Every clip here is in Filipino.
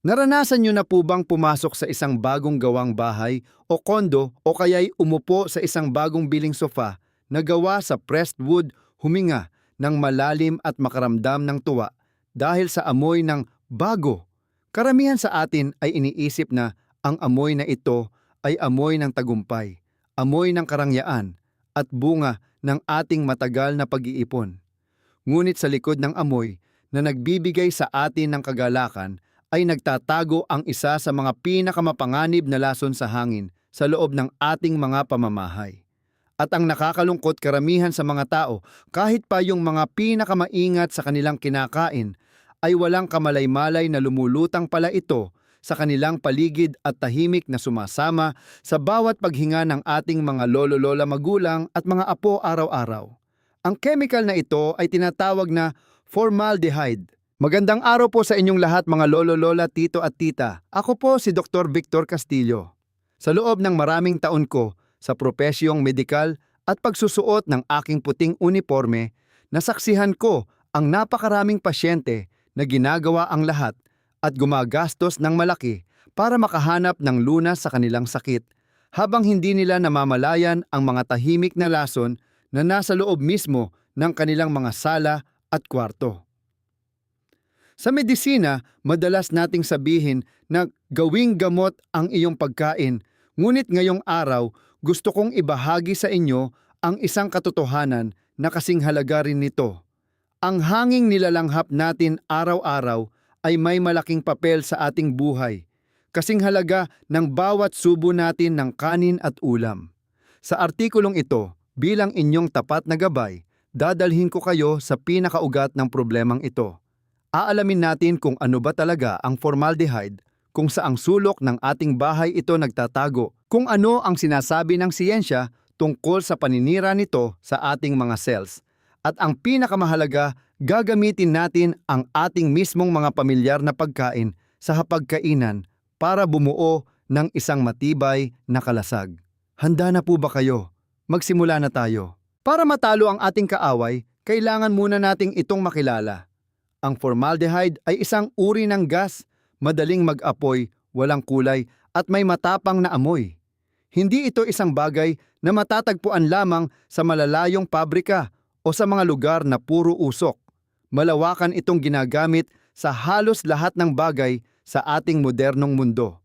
Naranasan nyo na po bang pumasok sa isang bagong gawang bahay o kondo o kaya'y umupo sa isang bagong biling sofa na gawa sa pressed wood, huminga ng malalim at makaramdam ng tuwa dahil sa amoy ng bago? Karamihan sa atin ay iniisip na ang amoy na ito ay amoy ng tagumpay, amoy ng karangyaan at bunga ng ating matagal na pag-iipon. Ngunit sa likod ng amoy na nagbibigay sa atin ng kagalakan ay nagtatago ang isa sa mga pinakamapanganib na lason sa hangin sa loob ng ating mga pamamahay. At ang nakakalungkot, karamihan sa mga tao, kahit pa yung mga pinakamaingat sa kanilang kinakain, ay walang kamalay-malay na lumulutang pala ito sa kanilang paligid at tahimik na sumasama sa bawat paghinga ng ating mga lolo-lola magulang at mga apo araw-araw. Ang chemical na ito ay tinatawag na formaldehyde. Magandang araw po sa inyong lahat, mga lolo-lola, tito at tita. Ako po si Dr. Victor Castillo. Sa loob ng maraming taon ko sa propesyong medikal at pagsusuot ng aking puting uniforme, nasaksihan ko ang napakaraming pasyente na ginagawa ang lahat at gumagastos ng malaki para makahanap ng lunas sa kanilang sakit, habang hindi nila namamalayan ang mga tahimik na lason na nasa loob mismo ng kanilang mga sala at kwarto. Sa medisina, madalas nating sabihin na gawing gamot ang iyong pagkain, ngunit ngayong araw gusto kong ibahagi sa inyo ang isang katotohanan na kasing halaga rin nito. Ang hanging nilalanghap natin araw-araw ay may malaking papel sa ating buhay, kasing halaga ng bawat subo natin ng kanin at ulam. Sa artikulong ito, bilang inyong tapat na gabay, dadalhin ko kayo sa pinakaugat ng problemang ito. Aalamin natin kung ano ba talaga ang formaldehyde, kung saang sulok ng ating bahay ito nagtatago, kung ano ang sinasabi ng siyensya tungkol sa paninira nito sa ating mga cells, at ang pinakamahalaga, gagamitin natin ang ating mismong mga pamilyar na pagkain sa hapagkainan para bumuo ng isang matibay na kalasag. Handa na po ba kayo? Magsimula na tayo. Para matalo ang ating kaaway, kailangan muna nating itong makilala. Ang formaldehyde ay isang uri ng gas, madaling mag-apoy, walang kulay at may matapang na amoy. Hindi ito isang bagay na matatagpuan lamang sa malalayong pabrika o sa mga lugar na puro usok. Malawakan itong ginagamit sa halos lahat ng bagay sa ating modernong mundo.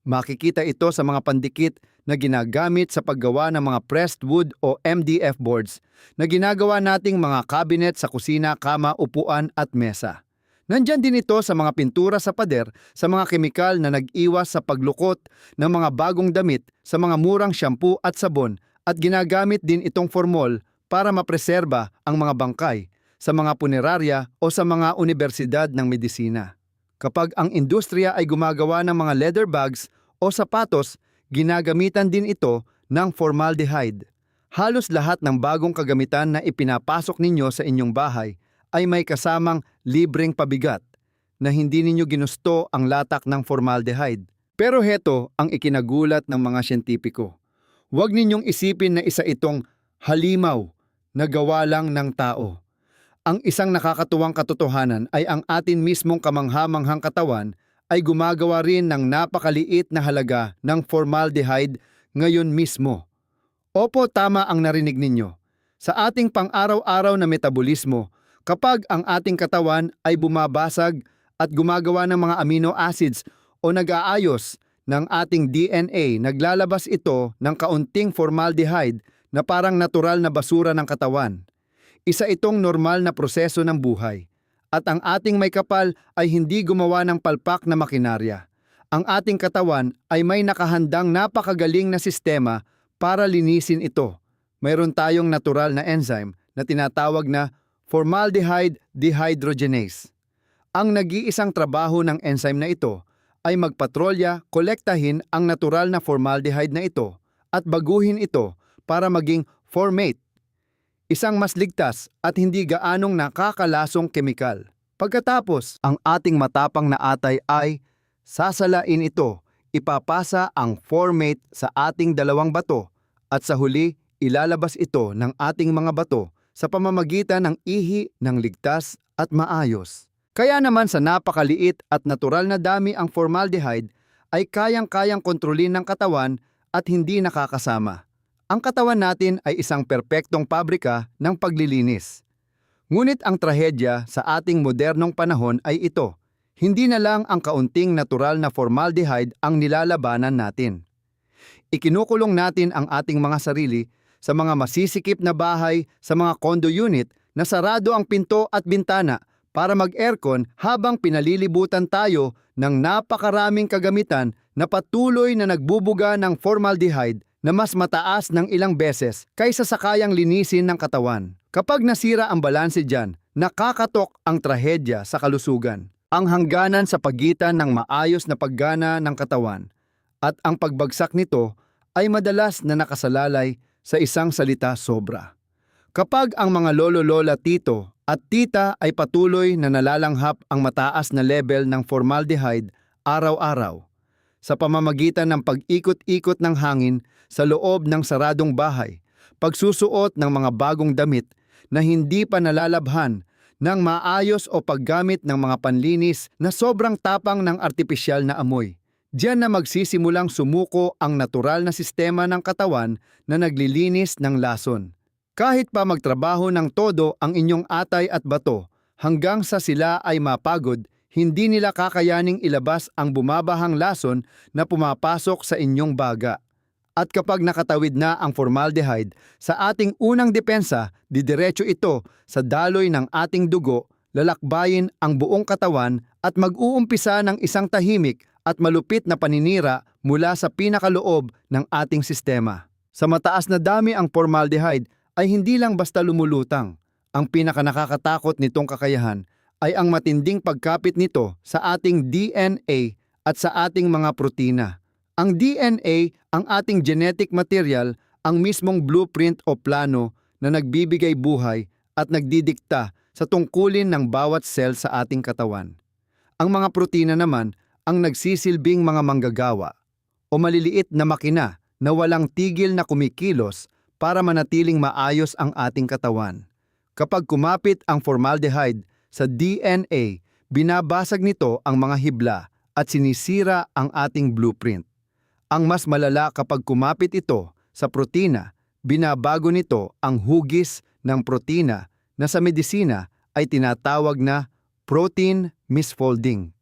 Makikita ito sa mga pandikit na ginagamit sa paggawa ng mga pressed wood o MDF boards na ginagawa nating mga cabinet sa kusina, kama, upuan at mesa. Nandyan din ito sa mga pintura sa pader, sa mga kemikal na nag-iwas sa paglukot ng mga bagong damit, sa mga murang shampoo at sabon, at ginagamit din itong formol para mapreserba ang mga bangkay sa mga punerarya o sa mga universidad ng medisina. Kapag ang industriya ay gumagawa ng mga leather bags o sapatos, ginagamitan din ito ng formaldehyde. Halos lahat ng bagong kagamitan na ipinapasok ninyo sa inyong bahay ay may kasamang libreng pabigat na hindi ninyo ginusto ang latak ng formaldehyde. Pero heto ang ikinagulat ng mga siyentipiko. Huwag ninyong isipin na isa itong halimaw na gawa lang ng tao. Ang isang nakakatuwang katotohanan ay ang atin mismong kamangha-manghang katawan ay gumagawa rin ng napakaliit na halaga ng formaldehyde ngayon mismo. Opo, tama ang narinig ninyo. Sa ating pang-araw-araw na metabolismo, kapag ang ating katawan ay bumabasag at gumagawa ng mga amino acids o nag-aayos ng ating DNA, naglalabas ito ng kaunting formaldehyde na parang natural na basura ng katawan. Isa itong normal na proseso ng buhay. At ang ating may kapal ay hindi gumawa ng palpak na makinarya. Ang ating katawan ay may nakahandang napakagaling na sistema para linisin ito. Mayroon tayong natural na enzyme na tinatawag na formaldehyde dehydrogenase. Ang nag-iisang trabaho ng enzyme na ito ay magpatrolya, kolektahin ang natural na formaldehyde na ito at baguhin ito para maging formate, isang mas ligtas at hindi gaanong nakakalasong kemikal. Pagkatapos, ang ating matapang na atay ay sasalain ito, ipapasa ang formate sa ating dalawang bato at sa huli, ilalabas ito ng ating mga bato sa pamamagitan ng ihi ng ligtas at maayos. Kaya naman sa napakaliit at natural na dami ang formaldehyde ay kayang-kayang kontrolin ng katawan at hindi nakakasama. Ang katawan natin ay isang perpektong pabrika ng paglilinis. Ngunit ang trahedya sa ating modernong panahon ay ito. Hindi na lang ang kaunting natural na formaldehyde ang nilalabanan natin. Ikinukulong natin ang ating mga sarili sa mga masisikip na bahay, sa mga condo unit na sarado ang pinto at bintana para mag-aircon habang pinalilibutan tayo ng napakaraming kagamitan na patuloy na nagbubuga ng formaldehyde na mas mataas ng ilang beses kaysa sa kayang linisin ng katawan. Kapag nasira ang balanse dyan, nakakatok ang trahedya sa kalusugan. Ang hangganan sa pagitan ng maayos na paggana ng katawan at ang pagbagsak nito ay madalas na nakasalalay sa isang salita, sobra. Kapag ang mga lolo-lola, tito at tita ay patuloy na nalalanghap ang mataas na level ng formaldehyde araw-araw, sa pamamagitan ng pag-ikot-ikot ng hangin sa loob ng saradong bahay, pagsusuot ng mga bagong damit na hindi pa nalalabhan ng maayos o paggamit ng mga panlinis na sobrang tapang ng artipisyal na amoy. Diyan na magsisimulang sumuko ang natural na sistema ng katawan na naglilinis ng lason. Kahit pa magtrabaho ng todo ang inyong atay at bato, hanggang sa sila ay mapagod, hindi nila kakayaning ilabas ang bumabahang lason na pumapasok sa inyong baga. At kapag nakatawid na ang formaldehyde sa ating unang depensa, didiretso ito sa daloy ng ating dugo, lalakbayin ang buong katawan at mag-uumpisa ng isang tahimik at malupit na paninira mula sa pinakaloob ng ating sistema. Sa mataas na dami ang formaldehyde ay hindi lang basta lumulutang. Ang pinakanakakatakot nitong kakayahan ay ang matinding pagkapit nito sa ating DNA at sa ating mga protina. Ang DNA, ang ating genetic material, ang mismong blueprint o plano na nagbibigay buhay at nagdidikta sa tungkulin ng bawat cell sa ating katawan. Ang mga protina naman ang nagsisilbing mga manggagawa o maliliit na makina na walang tigil na kumikilos para manatiling maayos ang ating katawan. Kapag kumapit ang formaldehyde sa DNA, binabasag nito ang mga hibla at sinisira ang ating blueprint. Ang mas malala kapag kumapit ito sa protina, binabago nito ang hugis ng protina na sa medisina ay tinatawag na protein misfolding.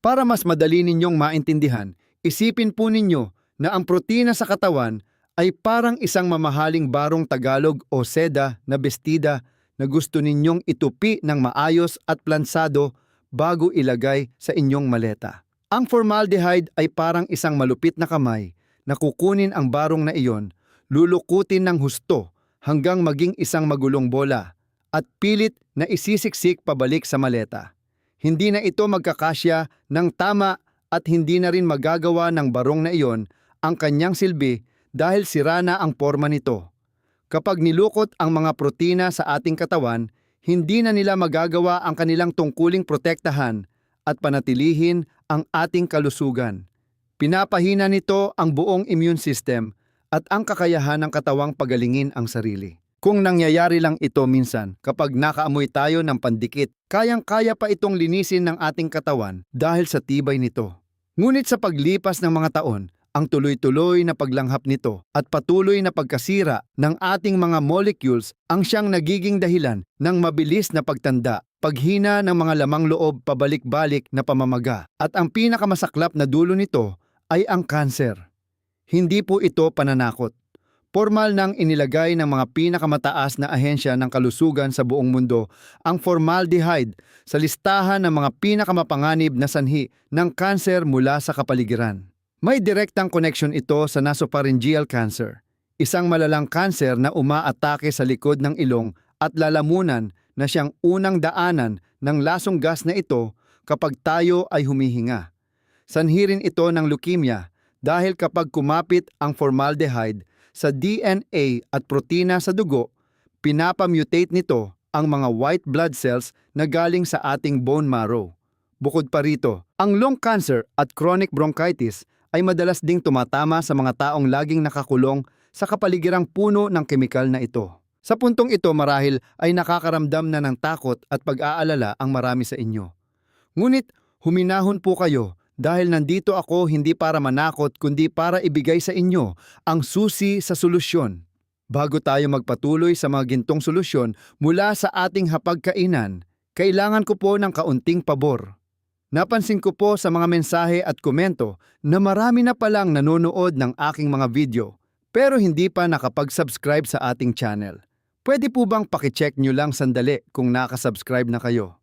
Para mas madali ninyong maintindihan, isipin po ninyo na ang protina sa katawan ay parang isang mamahaling barong Tagalog o seda na bestida na gusto ninyong itupi ng maayos at plansado bago ilagay sa inyong maleta. Ang formaldehyde ay parang isang malupit na kamay na kukunin ang barong na iyon, lulukutin ng husto hanggang maging isang magulong bola at pilit na isisiksik pabalik sa maleta. Hindi na ito magkakasya ng tama at hindi na rin magagawa ng barong na iyon ang kanyang silbi dahil sira na ang porma nito. Kapag nilukot ang mga protina sa ating katawan, hindi na nila magagawa ang kanilang tungkuling protektahan at panatilihin ang ating kalusugan. Pinapahina nito ang buong immune system at ang kakayahan ng katawang pagalingin ang sarili. Kung nangyayari lang ito minsan kapag nakaamoy tayo ng pandikit, kayang-kaya pa itong linisin ng ating katawan dahil sa tibay nito. Ngunit sa paglipas ng mga taon, ang tuloy-tuloy na paglanghap nito at patuloy na pagkasira ng ating mga molecules ang siyang nagiging dahilan ng mabilis na pagtanda, paghina ng mga lamang loob pabalik-balik na pamamaga, at ang pinakamasaklap na dulo nito ay ang kanser. Hindi po ito pananakot. Formal nang inilagay ng mga pinakamataas na ahensya ng kalusugan sa buong mundo ang formaldehyde sa listahan ng mga pinakamapanganib na sanhi ng kanser mula sa kapaligiran. May direktang connection ito sa nasopharyngeal cancer, isang malalang kanser na umaatake sa likod ng ilong at lalamunan na siyang unang daanan ng lasong gas na ito kapag tayo ay humihinga. Sanhi rin ito ng leukemia dahil kapag kumapit ang formaldehyde sa DNA at protina sa dugo, pinapamutate nito ang mga white blood cells na galing sa ating bone marrow. Bukod pa rito, ang lung cancer at chronic bronchitis ay madalas ding tumatama sa mga taong laging nakakulong sa kapaligirang puno ng kemikal na ito. Sa puntong ito marahil ay nakakaramdam na ng takot at pag-aalala ang marami sa inyo. Ngunit huminahon po kayo dahil nandito ako hindi para manakot kundi para ibigay sa inyo ang susi sa solusyon. Bago tayo magpatuloy sa mga gintong solusyon mula sa ating hapagkainan, kailangan ko po ng kaunting pabor. Napansin ko po sa mga mensahe at komento na marami na palang nanonood ng aking mga video pero hindi pa nakapag-subscribe sa ating channel. Pwede po bang pakicheck nyo lang sandali kung nakasubscribe na kayo?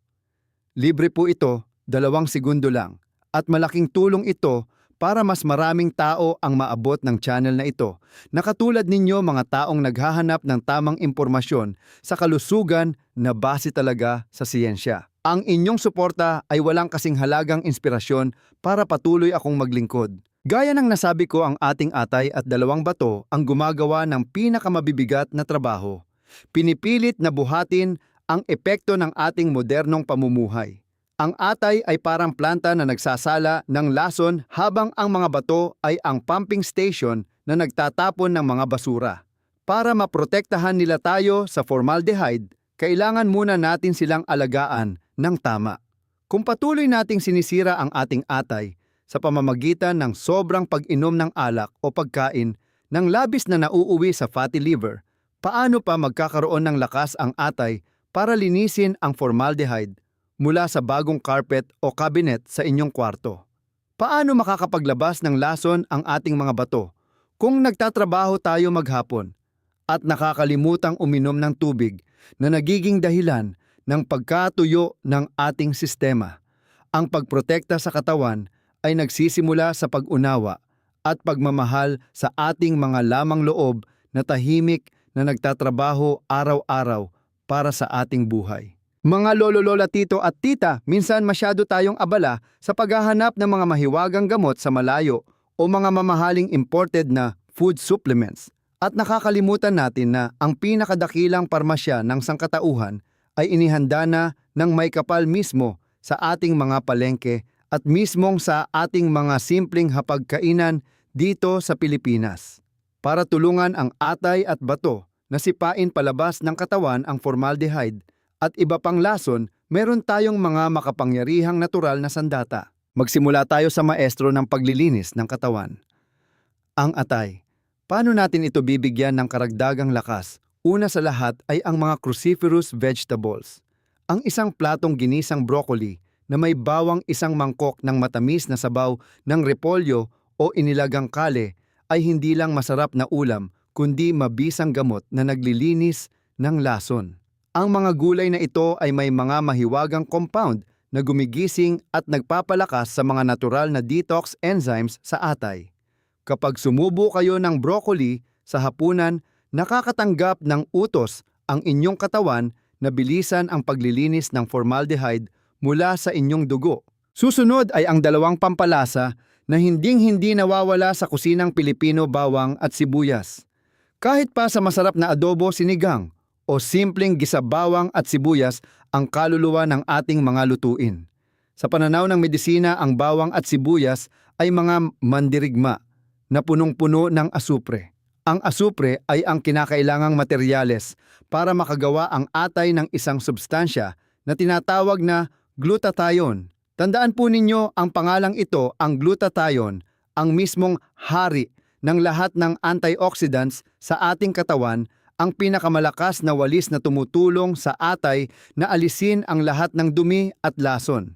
Libre po ito, 2 segundo lang, at malaking tulong ito para mas maraming tao ang maabot ng channel na ito na katulad ninyo mga taong naghahanap ng tamang impormasyon sa kalusugan na base talaga sa siyensya. Ang inyong suporta ay walang kasing halagang inspirasyon para patuloy akong maglingkod. Gaya ng nasabi ko, ang ating atay at 2 bato ang gumagawa ng pinakamabibigat na trabaho. Pinipilit na buhatin ang epekto ng ating modernong pamumuhay. Ang atay ay parang planta na nagsasala ng lason habang ang mga bato ay ang pumping station na nagtatapon ng mga basura. Para maprotektahan nila tayo sa formaldehyde, kailangan muna natin silang alagaan ng tama. Kung patuloy nating sinisira ang ating atay sa pamamagitan ng sobrang pag-inom ng alak o pagkain ng labis na nauuwi sa fatty liver, paano pa magkakaroon ng lakas ang atay para linisin ang formaldehyde mula sa bagong carpet o cabinet sa inyong kwarto? Paano makakapaglabas ng lason ang ating mga bato kung nagtatrabaho tayo maghapon at nakakalimutang uminom ng tubig na nagiging dahilan ng pagkatuyo ng ating sistema? Ang pagprotekta sa katawan ay nagsisimula sa pag-unawa at pagmamahal sa ating mga lamang loob na tahimik na nagtatrabaho araw-araw para sa ating buhay. Mga lolo, lola, tito at tita, minsan masyado tayong abala sa paghahanap ng mga mahiwagang gamot sa malayo o mga mamahaling imported na food supplements. At nakakalimutan natin na ang pinakadakilang parmasya ng sangkatauhan ay inihanda na ng may kapal mismo sa ating mga palengke at mismong sa ating mga simpleng hapagkainan dito sa Pilipinas. Para tulungan ang atay at bato na sipain palabas ng katawan ang formaldehyde at iba pang lason, meron tayong mga makapangyarihang natural na sandata. Magsimula tayo sa maestro ng paglilinis ng katawan. Ang atay. Paano natin ito bibigyan ng karagdagang lakas? Una sa lahat ay ang mga cruciferous vegetables. Ang isang platong ginisang broccoli na may bawang 1 mangkok ng matamis na sabaw ng repolyo o inilagang kale ay hindi lang masarap na ulam kundi mabisang gamot na naglilinis ng lason. Ang mga gulay na ito ay may mga mahiwagang compound na gumigising at nagpapalakas sa mga natural na detox enzymes sa atay. Kapag sumubo kayo ng broccoli sa hapunan, nakakatanggap ng utos ang inyong katawan na bilisan ang paglilinis ng formaldehyde mula sa inyong dugo. Susunod ay ang 2 pampalasa na hinding-hindi nawawala sa kusinang Pilipino: bawang at sibuyas. Kahit pa sa masarap na adobo, sinigang, o simpleng gisa, bawang at sibuyas ang kaluluwa ng ating mga lutuin. Sa pananaw ng medisina, ang bawang at sibuyas ay mga mandirigma na punong-puno ng asupre. Ang asupre ay ang kinakailangang materyales para makagawa ang atay ng isang substansya na tinatawag na glutathione. Tandaan po ninyo, ang pangalang ito, ang glutathione, ang mismong hari ng lahat ng antioxidants sa ating katawan, ang pinakamalakas na walis na tumutulong sa atay na alisin ang lahat ng dumi at lason.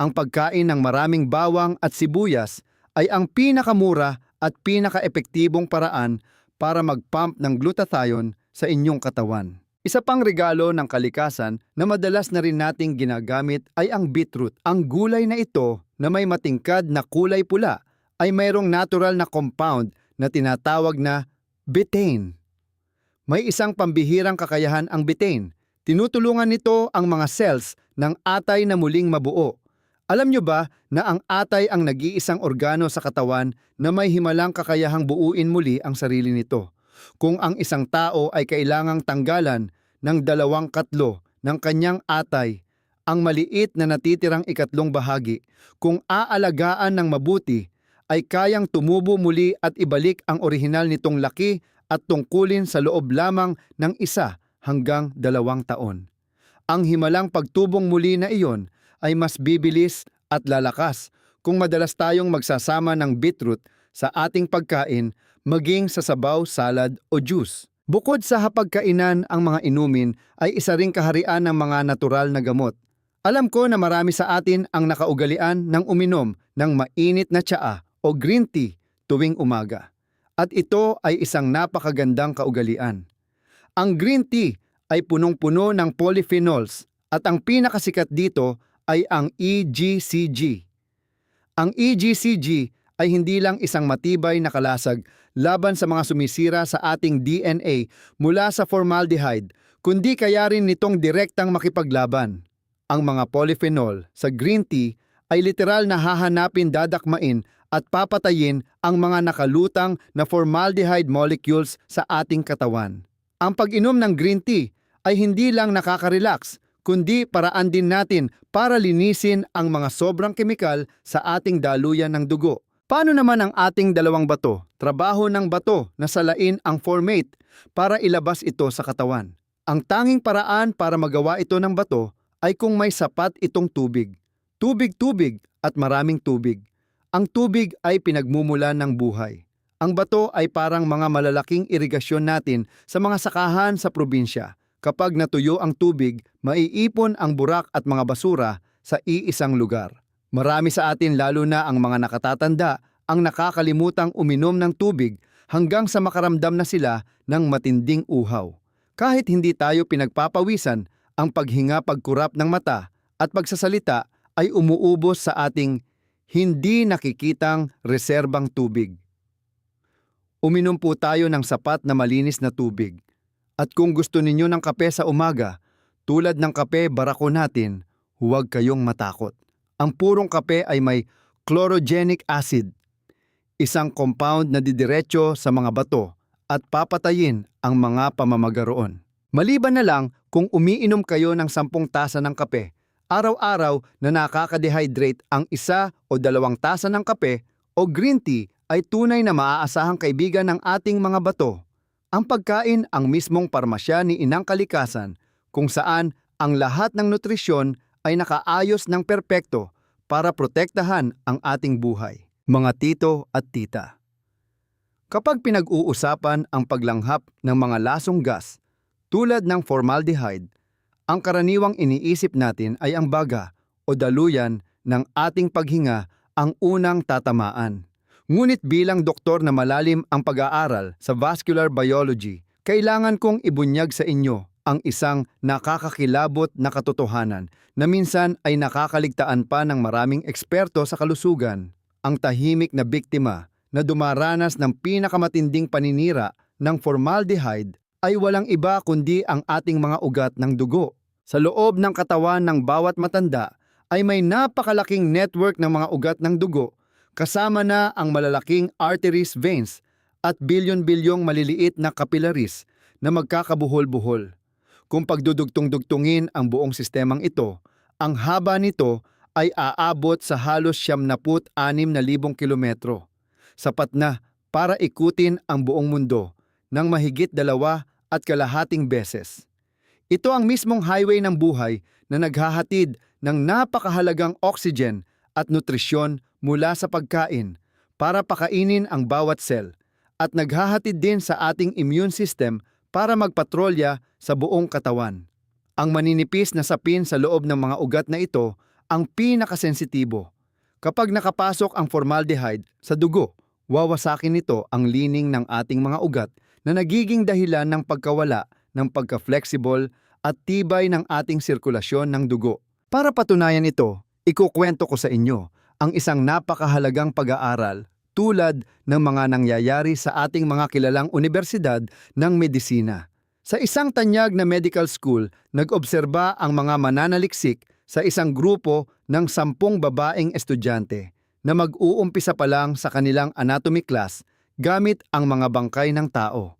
Ang pagkain ng maraming bawang at sibuyas ay ang pinakamura at pinaka-epektibong paraan para mag-pump ng glutathione sa inyong katawan. Isa pang regalo ng kalikasan na madalas na rin nating ginagamit ay ang beetroot. Ang gulay na ito na may matingkad na kulay pula ay mayroong natural na compound na tinatawag na betaine. May isang pambihirang kakayahan ang betaine. Tinutulungan nito ang mga cells ng atay na muling mabuo. Alam nyo ba na ang atay ang nag-iisang organo sa katawan na may himalang kakayahang buuin muli ang sarili nito? Kung ang isang tao ay kailangang tanggalan ng 2/3 ng kanyang atay, ang maliit na natitirang 1/3 bahagi, kung aalagaan ng mabuti, ay kayang tumubo muli at ibalik ang orihinal nitong laki at tungkulin sa loob lamang ng 1 hanggang 2 taon. Ang himalang pagtubong muli na iyon ay mas bibilis at lalakas kung madalas tayong magsasama ng beetroot sa ating pagkain, maging sa sabaw, salad o juice. Bukod sa hapagkainan, ang mga inumin ay isa ring kaharian ng mga natural na gamot. Alam ko na marami sa atin ang nakaugalian ng uminom ng mainit na tsaa o green tea tuwing umaga. At ito ay isang napakagandang kaugalian. Ang green tea ay punong-puno ng polyphenols at ang pinakasikat dito ay ang EGCG. Ang EGCG ay hindi lang isang matibay na kalasag laban sa mga sumisira sa ating DNA mula sa formaldehyde, kundi kaya rin nitong direktang makipaglaban. Ang mga polyphenol sa green tea ay literal na hahanapin, dadakmain at papatayin ang mga nakalutang na formaldehyde molecules sa ating katawan. Ang pag-inom ng green tea ay hindi lang nakaka-relax, kundi paraan din natin para linisin ang mga sobrang kemikal sa ating daluyan ng dugo. Paano naman ang ating dalawang bato? Trabaho ng bato na salain ang formate para ilabas ito sa katawan. Ang tanging paraan para magawa ito ng bato ay kung may sapat itong tubig. Tubig-tubig at maraming tubig. Ang tubig ay pinagmumulan ng buhay. Ang bato ay parang mga malalaking irigasyon natin sa mga sakahan sa probinsya. Kapag natuyo ang tubig, maiipon ang burak at mga basura sa iisang lugar. Marami sa atin, lalo na ang mga nakatatanda, ang nakakalimutang uminom ng tubig hanggang sa makaramdam na sila ng matinding uhaw. Kahit hindi tayo pinagpapawisan, ang paghinga, pagkurap ng mata at pagsasalita ay umuubos sa ating hindi nakikitang reserbang tubig. Uminom po tayo ng sapat na malinis na tubig. At kung gusto ninyo ng kape sa umaga, tulad ng kape barako natin, huwag kayong matakot. Ang purong kape ay may chlorogenic acid, isang compound na didiretso sa mga bato at papatayin ang mga pamamaga roon. Maliban na lang kung umiinom kayo ng 10 tasa ng kape, araw-araw na nakaka-dehydrate, ang 1 o 2 tasa ng kape o green tea ay tunay na maaasahang kaibigan ng ating mga bato. Ang pagkain ang mismong parmasya ni Inang Kalikasan kung saan ang lahat ng nutrisyon ay nakaayos ng perpekto para protektahan ang ating buhay. Mga tito at tita, kapag pinag-uusapan ang paglanghap ng mga lasong gas tulad ng formaldehyde, ang karaniwang iniisip natin ay ang baga o daluyan ng ating paghinga ang unang tatamaan. Ngunit bilang doktor na malalim ang pag-aaral sa vascular biology, kailangan kong ibunyag sa inyo ang isang nakakakilabot na katotohanan na minsan ay nakakaligtaan pa ng maraming eksperto sa kalusugan. Ang tahimik na biktima na dumaranas ng pinakamatinding paninira ng formaldehyde ay walang iba kundi ang ating mga ugat ng dugo. Sa loob ng katawan ng bawat matanda ay may napakalaking network ng mga ugat ng dugo, kasama na ang malalaking arteries, veins at bilyon-bilyong maliliit na capillaries na magkakabuhol-buhol. Kung pagdudugtong-dugtungin ang buong sistemang ito, ang haba nito ay aabot sa halos 76,000 kilometro. Sapat na para ikutin ang buong mundo ng mahigit 2.5 beses. Ito ang mismong highway ng buhay na naghahatid ng napakahalagang oxygen at nutrisyon mula sa pagkain para pakainin ang bawat cell at naghahatid din sa ating immune system para magpatrolya sa buong katawan. Ang maninipis na sapin sa loob ng mga ugat na ito ang pinakasensitibo. Kapag nakapasok ang formaldehyde sa dugo, wawasakin nito ang lining ng ating mga ugat na nagiging dahilan ng pagkawala ng pagka-flexible at tibay ng ating sirkulasyon ng dugo. Para patunayan ito, ikukwento ko sa inyo ang isang napakahalagang pag-aaral tulad ng mga nangyayari sa ating mga kilalang universidad ng medisina. Sa isang tanyag na medical school, nag-obserba ang mga mananaliksik sa isang grupo ng 10 babaeng estudyante na mag-uumpisa pa lang sa kanilang anatomy class gamit ang mga bangkay ng tao.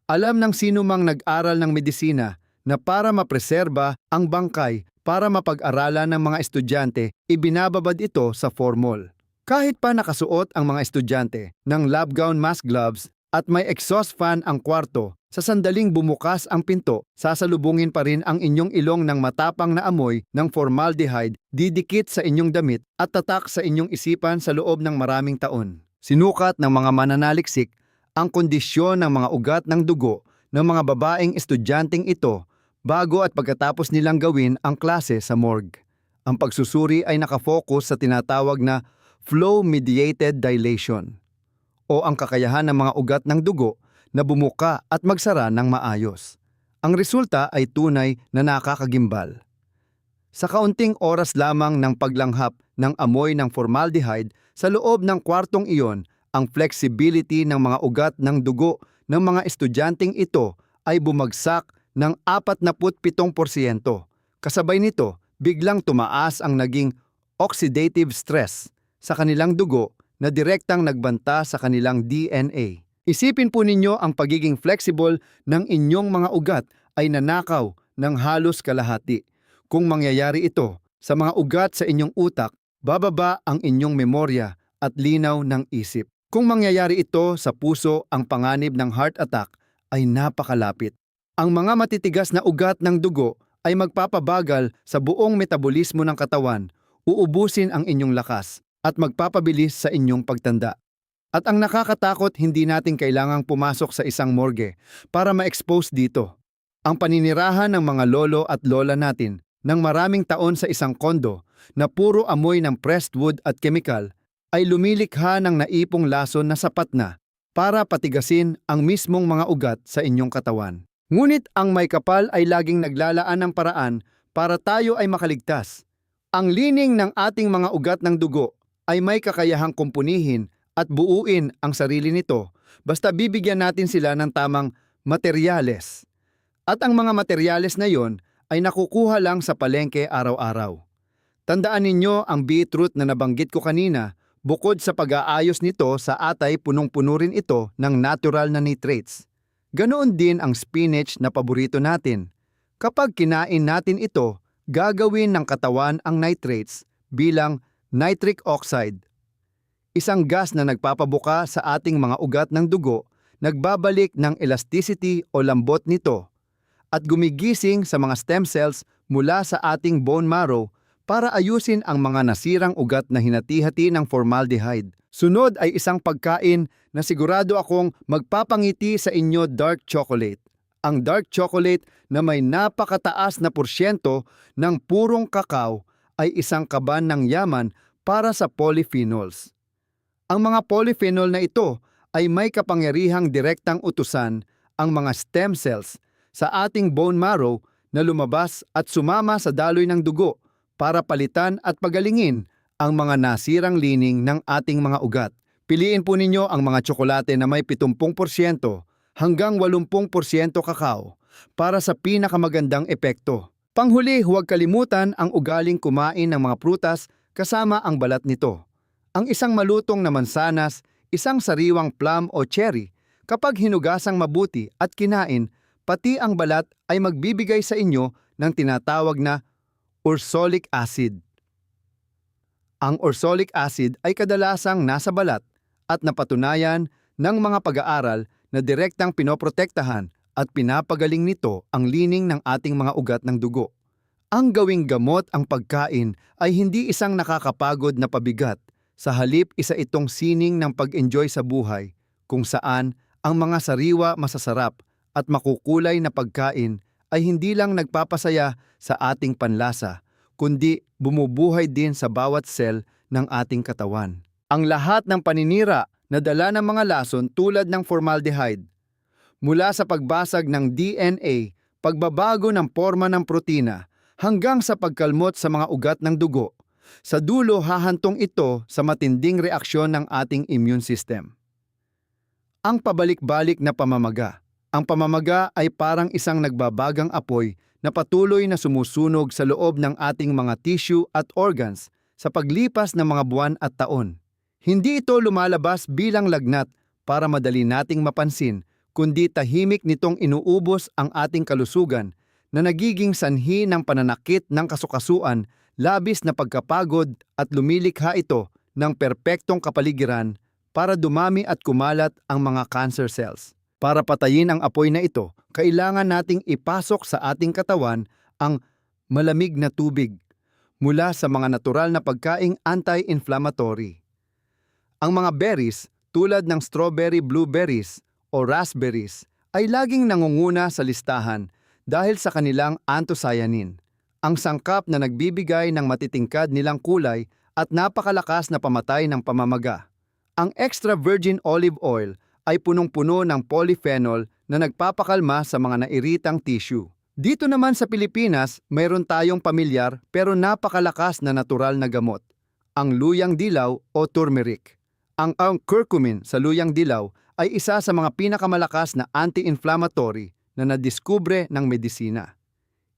Alam ng sino mang nag-aral ng medisina na para mapreserba ang bangkay para mapag-aralan ng mga estudyante, ibinababad ito sa formol. Kahit pa nakasuot ang mga estudyante ng lab gown, mask, gloves at may exhaust fan ang kwarto, sa sandaling bumukas ang pinto, sasalubungin pa rin ang inyong ilong ng matapang na amoy ng formaldehyde, didikit sa inyong damit at tatak sa inyong isipan sa loob ng maraming taon. Sinukat ng mga mananaliksik ang kondisyon ng mga ugat ng dugo ng mga babaeng estudyanteng ito bago at pagkatapos nilang gawin ang klase sa morgue. Ang pagsusuri ay nakafocus sa tinatawag na flow-mediated dilation o ang kakayahan ng mga ugat ng dugo na bumuka at magsara ng maayos. Ang resulta ay tunay na nakakagimbal. Sa kaunting oras lamang ng paglanghap ng amoy ng formaldehyde sa loob ng kwartong iyon, ang flexibility ng mga ugat ng dugo ng mga estudyanteng ito ay bumagsak ng 47%. Kasabay nito, biglang tumaas ang naging oxidative stress sa kanilang dugo na direktang nagbanta sa kanilang DNA. Isipin po ninyo ang pagiging flexible ng inyong mga ugat ay nanakaw ng halos kalahati. Kung mangyayari ito sa mga ugat sa inyong utak, bababa ang inyong memorya at linaw ng isip. Kung mangyayari ito sa puso, ang panganib ng heart attack ay napakalapit. Ang mga matitigas na ugat ng dugo ay magpapabagal sa buong metabolismo ng katawan, uubusin ang inyong lakas, at magpapabilis sa inyong pagtanda. At ang nakakatakot, hindi natin kailangang pumasok sa isang morgue para ma-expose dito. Ang paninirahan ng mga lolo at lola natin ng maraming taon sa isang kondo na puro amoy ng pressed wood at kemikal ay lumilikha ng naipong lason na sapat na para patigasin ang mismong mga ugat sa inyong katawan. Ngunit ang may kapal ay laging naglalaan ng paraan para tayo ay makaligtas. Ang lining ng ating mga ugat ng dugo ay may kakayahang kumpunihin at buuin ang sarili nito basta bibigyan natin sila ng tamang materyales. At ang mga materyales na yon ay nakukuha lang sa palengke araw-araw. Tandaan ninyo ang beetroot na nabanggit ko kanina, bukod sa pag-aayos nito sa atay, punong-puno rin ito ng natural na nitrates. Ganoon din ang spinach na paborito natin. Kapag kinain natin ito, gagawin ng katawan ang nitrates bilang nitric oxide, isang gas na nagpapabuka sa ating mga ugat ng dugo, nagbabalik ng elasticity o lambot nito, at gumigising sa mga stem cells mula sa ating bone marrow para ayusin ang mga nasirang ugat na hinati-hati ng formaldehyde. Sunod ay isang pagkain na sigurado akong magpapangiti sa inyo, dark chocolate. Ang dark chocolate na may napakataas na porsyento ng purong kakao ay isang kaban ng yaman para sa polyphenols. Ang mga polyphenol na ito ay may kapangyarihang direktang utusan ang mga stem cells sa ating bone marrow na lumabas at sumama sa daloy ng dugo para palitan at pagalingin ang mga nasirang lining ng ating mga ugat. Piliin po ninyo ang mga tsokolate na may 70% hanggang 80% kakao para sa pinakamagandang epekto. Panghuli, huwag kalimutan ang ugaling kumain ng mga prutas kasama ang balat nito. Ang isang malutong na mansanas, isang sariwang plum o cherry, kapag hinugasang mabuti at kinain, pati ang balat ay magbibigay sa inyo ng tinatawag na ursolic acid. Ang ursolic acid ay kadalasang nasa balat at napatunayan ng mga pag-aaral na direktang pinoprotektahan at pinapagaling nito ang lining ng ating mga ugat ng dugo. Ang gawing gamot ang pagkain ay hindi isang nakakapagod na pabigat, sa halip isa itong sining ng pag-enjoy sa buhay, kung saan ang mga sariwa, masasarap at makukulay na pagkain ay hindi lang nagpapasaya sa ating panlasa, kundi bumubuhay din sa bawat cell ng ating katawan. Ang lahat ng paninira na dala ng mga lason tulad ng formaldehyde, mula sa pagbasag ng DNA, pagbabago ng porma ng protina, hanggang sa pagkalmot sa mga ugat ng dugo, sa dulo hahantong ito sa matinding reaksyon ng ating immune system. Ang pabalik-balik na pamamaga. Ang pamamaga ay parang isang nagbabagang apoy na patuloy na sumusunog sa loob ng ating mga tissue at organs sa paglipas ng mga buwan at taon. Hindi ito lumalabas bilang lagnat para madali nating mapansin, kundi tahimik nitong inuubos ang ating kalusugan na nagiging sanhi ng pananakit ng kasukasuan, labis na pagkapagod at lumilikha ito ng perpektong kapaligiran para dumami at kumalat ang mga cancer cells. Para patayin ang apoy na ito, kailangan nating ipasok sa ating katawan ang malamig na tubig mula sa mga natural na pagkaing anti-inflammatory. Ang mga berries tulad ng strawberry blueberries o raspberries ay laging nangunguna sa listahan dahil sa kanilang anthocyanin, ang sangkap na nagbibigay ng matitingkad nilang kulay at napakalakas na pamatay ng pamamaga. Ang extra virgin olive oil ay punong-puno ng polyphenol na nagpapakalma sa mga nairitang tissue. Dito naman sa Pilipinas, mayroon tayong pamilyar pero napakalakas na natural na gamot, ang luyang dilaw o turmeric. Ang curcumin sa luyang dilaw ay isa sa mga pinakamalakas na anti-inflammatory na nadiskubre ng medisina.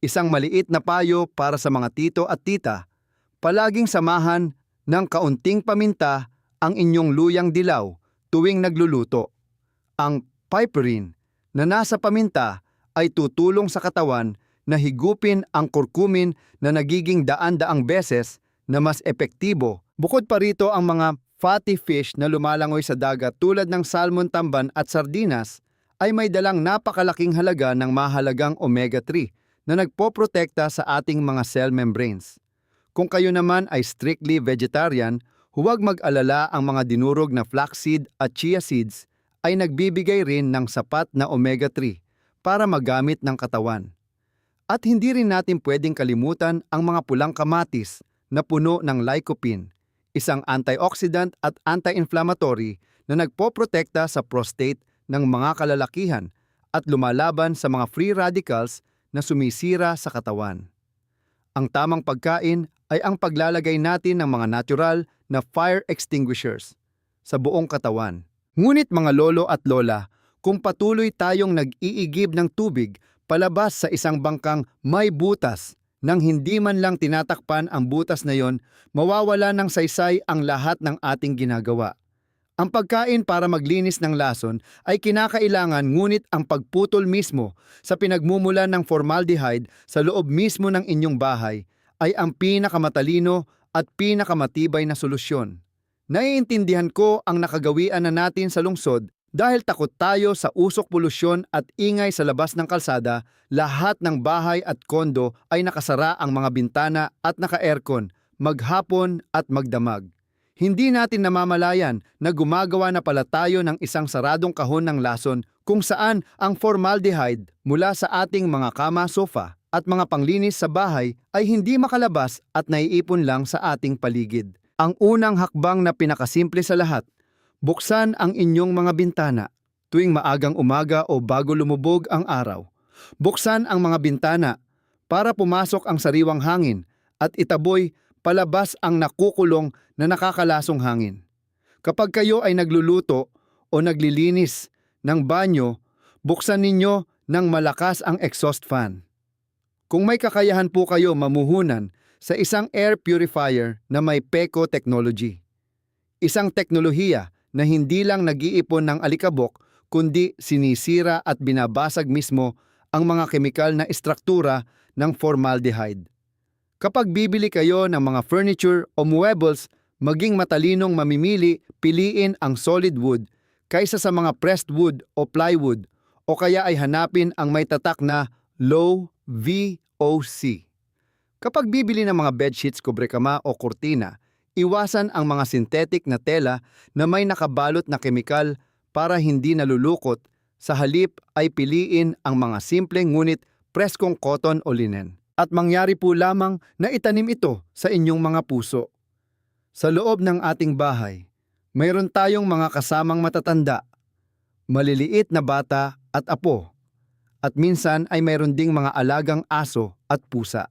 Isang maliit na payo para sa mga tito at tita, palaging samahan ng kaunting paminta ang inyong luyang dilaw tuwing nagluluto. Ang piperine na nasa paminta ay tutulong sa katawan na higupin ang kurkumin na nagiging daan-daang beses na mas epektibo. Bukod pa rito ang mga fatty fish na lumalangoy sa dagat tulad ng salmon, tamban at sardinas ay may dalang napakalaking halaga ng mahalagang omega-3 na nagpoprotekta sa ating mga cell membranes. Kung kayo naman ay strictly vegetarian, huwag mag-alala, ang mga dinurog na flaxseed at chia seeds ay nagbibigay rin ng sapat na omega-3 para magamit ng katawan. At hindi rin natin pwedeng kalimutan ang mga pulang kamatis na puno ng lycopene, isang antioxidant at anti-inflammatory na nagpoprotekta sa prostate ng mga kalalakihan at lumalaban sa mga free radicals na sumisira sa katawan. Ang tamang pagkain ay ang paglalagay natin ng mga natural na fire extinguishers sa buong katawan. Ngunit mga lolo at lola, kung patuloy tayong nag-iigib ng tubig palabas sa isang bangkang may butas nang hindi man lang tinatakpan ang butas na yon, mawawala ng saysay ang lahat ng ating ginagawa. Ang pagkain para maglinis ng lason ay kinakailangan, ngunit ang pagputol mismo sa pinagmumulan ng formaldehyde sa loob mismo ng inyong bahay ay ang pinakamatalino at pinakamatibay na solusyon. Naiintindihan ko ang nakagawian na natin sa lungsod dahil takot tayo sa usok, polusyon at ingay sa labas ng kalsada. Lahat ng bahay at kondo ay nakasara ang mga bintana at naka-aircon, maghapon at magdamag. Hindi natin namamalayan na gumagawa na pala tayo ng isang saradong kahon ng lason kung saan ang formaldehyde mula sa ating mga kama, sofa at mga panglinis sa bahay ay hindi makalabas at naiipon lang sa ating paligid. Ang unang hakbang na pinakasimple sa lahat, buksan ang inyong mga bintana tuwing maagang umaga o bago lumubog ang araw. Buksan ang mga bintana para pumasok ang sariwang hangin at itaboy palabas ang nakukulong na nakakalasong hangin. Kapag kayo ay nagluluto o naglilinis ng banyo, buksan ninyo ng malakas ang exhaust fan. Kung may kakayahan po kayo, mamuhunan sa isang air purifier na may PECO technology. Isang teknolohiya na hindi lang nag-iipon ng alikabok kundi sinisira at binabasag mismo ang mga kemikal na istruktura ng formaldehyde. Kapag bibili kayo ng mga furniture o muebles, maging matalinong mamimili, piliin ang solid wood kaysa sa mga pressed wood o plywood, o kaya ay hanapin ang may tatak na low VOC. Kapag bibili ng mga bedsheets, kubrekama o kurtina, iwasan ang mga synthetic na tela na may nakabalot na kemikal para hindi nalulukot. Sa halip ay piliin ang mga simpleng ngunit preskong cotton o linen. At mangyari po lamang na itanim ito sa inyong mga puso. Sa loob ng ating bahay, mayroon tayong mga kasamang matatanda, maliliit na bata at apo, at minsan ay mayroon ding mga alagang aso at pusa.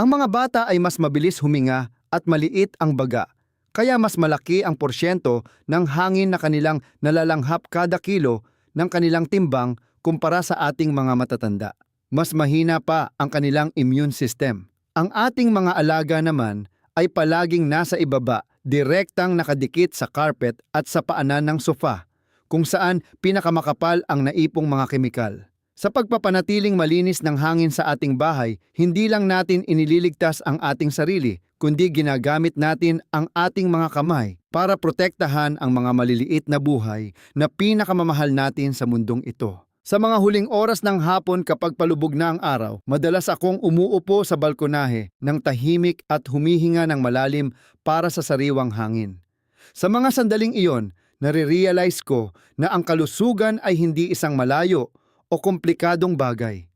Ang mga bata ay mas mabilis huminga at maliit ang baga, kaya mas malaki ang porsyento ng hangin na kanilang nalalanghap kada kilo ng kanilang timbang kumpara sa ating mga matatanda. Mas mahina pa ang kanilang immune system. Ang ating mga alaga naman ay palaging nasa ibaba, direktang nakadikit sa carpet at sa paanan ng sofa, kung saan pinakamakapal ang naipong mga kemikal. Sa pagpapanatiling malinis ng hangin sa ating bahay, hindi lang natin inililigtas ang ating sarili, kundi ginagamit natin ang ating mga kamay para protektahan ang mga maliliit na buhay na pinakamamahal natin sa mundong ito. Sa mga huling oras ng hapon kapag palubog na ang araw, madalas akong umuupo sa balkonahe ng tahimik at humihinga ng malalim para sa sariwang hangin. Sa mga sandaling iyon, nare-realize ko na ang kalusugan ay hindi isang malayo o komplikadong bagay.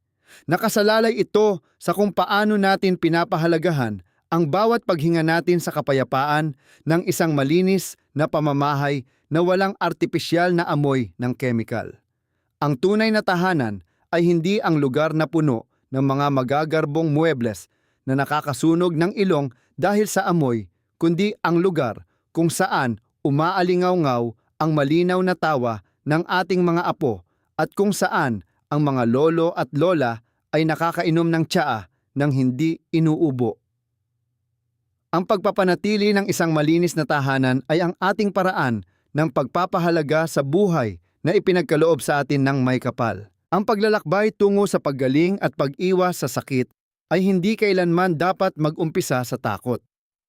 Nakasalalay ito sa kung paano natin pinapahalagahan ang bawat paghinga natin sa kapayapaan ng isang malinis na pamamahay na walang artipisyal na amoy ng chemical. Ang tunay na tahanan ay hindi ang lugar na puno ng mga magagarbong muebles na nakakasunog ng ilong dahil sa amoy, kundi ang lugar kung saan umaalingaw-ngaw ang malinaw na tawa ng ating mga apo at kung saan ang mga lolo at lola ay nakakainom ng tsaa nang hindi inuubo. Ang pagpapanatili ng isang malinis na tahanan ay ang ating paraan ng pagpapahalaga sa buhay na ipinagkaloob sa atin ng may kapal. Ang paglalakbay tungo sa paggaling at pag-iwas sa sakit ay hindi kailanman dapat mag-umpisa sa takot.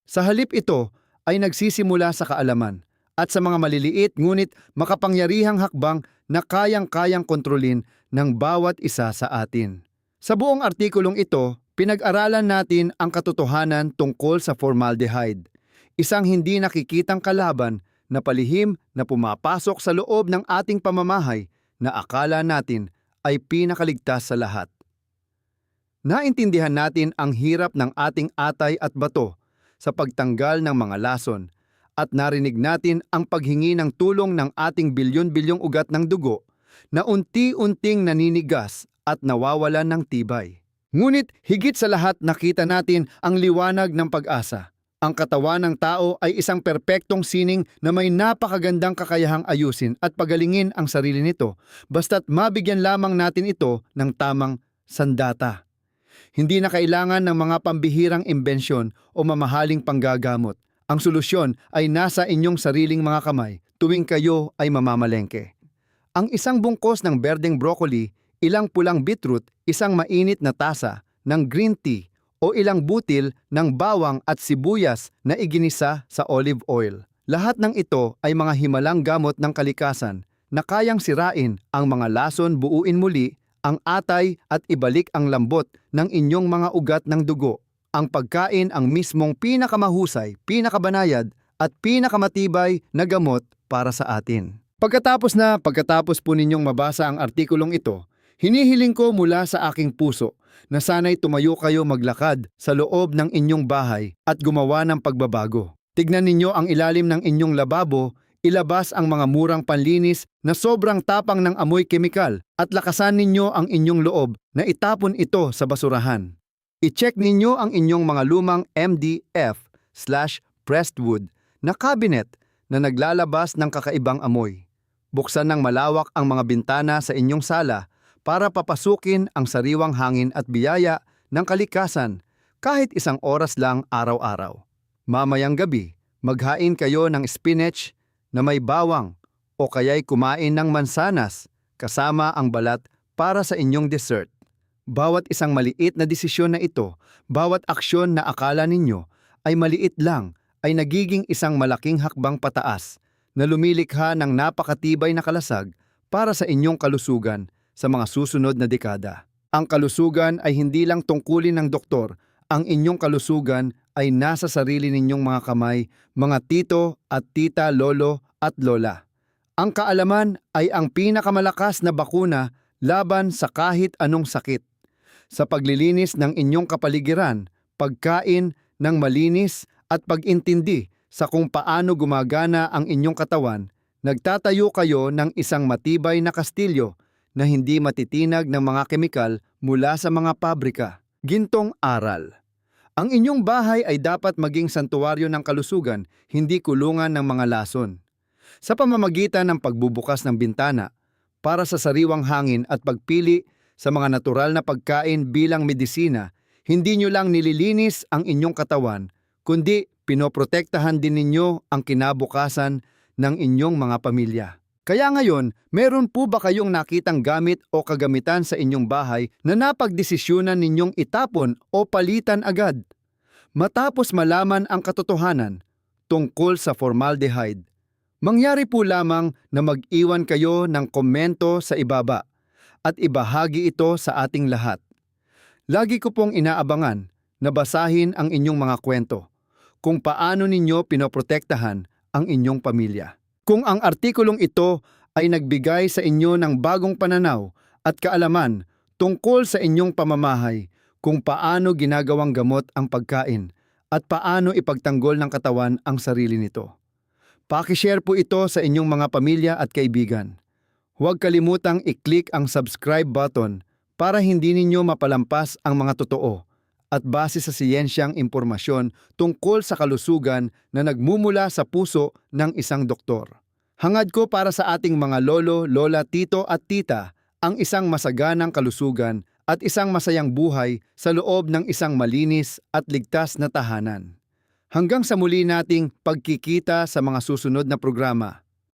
Sa halip ito ay nagsisimula sa kaalaman at sa mga maliliit ngunit makapangyarihang hakbang na kayang-kayang kontrolin ng bawat isa sa atin. Sa buong artikulong ito, pinag-aralan natin ang katotohanan tungkol sa formaldehyde, isang hindi nakikitang kalaban na palihim na pumapasok sa loob ng ating pamamahay na akala natin ay pinakaligtas sa lahat. Naintindihan natin ang hirap ng ating atay at bato sa pagtanggal ng mga lason at narinig natin ang paghingi ng tulong ng ating bilyon-bilyong ugat ng dugo na unti-unting naninigas at nawawalan ng tibay. Ngunit higit sa lahat nakita natin ang liwanag ng pag-asa. Ang katawan ng tao ay isang perpektong sining na may napakagandang kakayahang ayusin at pagalingin ang sarili nito basta't mabigyan lamang natin ito ng tamang sandata. Hindi na kailangan ng mga pambihirang imbensyon o mamahaling panggagamot. Ang solusyon ay nasa inyong sariling mga kamay tuwing kayo ay mamamalengke. Ang isang bungkos ng berdeng broccoli, ilang pulang beetroot, isang mainit na tasa ng green tea, o ilang butil ng bawang at sibuyas na iginisa sa olive oil. Lahat ng ito ay mga himalang gamot ng kalikasan na kayang sirain ang mga lason, buuin muli ang atay at ibalik ang lambot ng inyong mga ugat ng dugo. Ang pagkain ang mismong pinakamahusay, pinakabanayad at pinakamatibay na gamot para sa atin. Pagkatapos po ninyong mabasa ang artikulong ito, hinihiling ko mula sa aking puso na sana'y tumayo kayo maglakad sa loob ng inyong bahay at gumawa ng pagbabago. Tignan ninyo ang ilalim ng inyong lababo, ilabas ang mga murang panlinis na sobrang tapang ng amoy kemikal at lakasan ninyo ang inyong loob na itapon ito sa basurahan. I-check ninyo ang inyong mga lumang MDF/pressed wood na cabinet na naglalabas ng kakaibang amoy. Buksan ng malawak ang mga bintana sa inyong sala para papasukin ang sariwang hangin at biyaya ng kalikasan kahit isang oras lang araw-araw. Mamayang gabi, maghain kayo ng spinach na may bawang o kaya'y kumain ng mansanas kasama ang balat para sa inyong dessert. Bawat isang maliit na desisyon na ito, bawat aksyon na akala ninyo ay maliit lang, ay nagiging isang malaking hakbang pataas na lumilikha ng napakatibay na kalasag para sa inyong kalusugan sa mga susunod na dekada. Ang kalusugan ay hindi lang tungkulin ng doktor, ang inyong kalusugan ay nasa sarili ninyong mga kamay, mga tito at tita, lolo at lola. Ang kaalaman ay ang pinakamalakas na bakuna laban sa kahit anong sakit. Sa paglilinis ng inyong kapaligiran, pagkain ng malinis at pag-intindi sa kung paano gumagana ang inyong katawan, nagtatayo kayo ng isang matibay na kastilyo na hindi matitinag ng mga kemikal mula sa mga pabrika. Gintong aral. Ang inyong bahay ay dapat maging santuwaryo ng kalusugan, hindi kulungan ng mga lason. Sa pamamagitan ng pagbubukas ng bintana para sa sariwang hangin at pagpili sa mga natural na pagkain bilang medisina, hindi nyo lang nililinis ang inyong katawan, kundi pinoprotektahan din ninyo ang kinabukasan ng inyong mga pamilya. Kaya ngayon, meron po ba kayong nakitang gamit o kagamitan sa inyong bahay na napagdesisyonan ninyong itapon o palitan agad? Matapos malaman ang katotohanan tungkol sa formaldehyde, mangyari po lamang na mag-iwan kayo ng komento sa ibaba at ibahagi ito sa ating lahat. Lagi ko pong inaabangan na basahin ang inyong mga kwento kung paano ninyo pinoprotektahan ang inyong pamilya. Kung ang artikulong ito ay nagbigay sa inyo ng bagong pananaw at kaalaman tungkol sa inyong pamamahay, kung paano ginagawang gamot ang pagkain at paano ipagtanggol ng katawan ang sarili nito. Paki-share po ito sa inyong mga pamilya at kaibigan. Huwag kalimutang i-click ang subscribe button para hindi ninyo mapalampas ang mga totoo at base sa siyensyang impormasyon tungkol sa kalusugan na nagmumula sa puso ng isang doktor. Hangad ko para sa ating mga lolo, lola, tito at tita ang isang masaganang kalusugan at isang masayang buhay sa loob ng isang malinis at ligtas na tahanan. Hanggang sa muli nating pagkikita sa mga susunod na programa.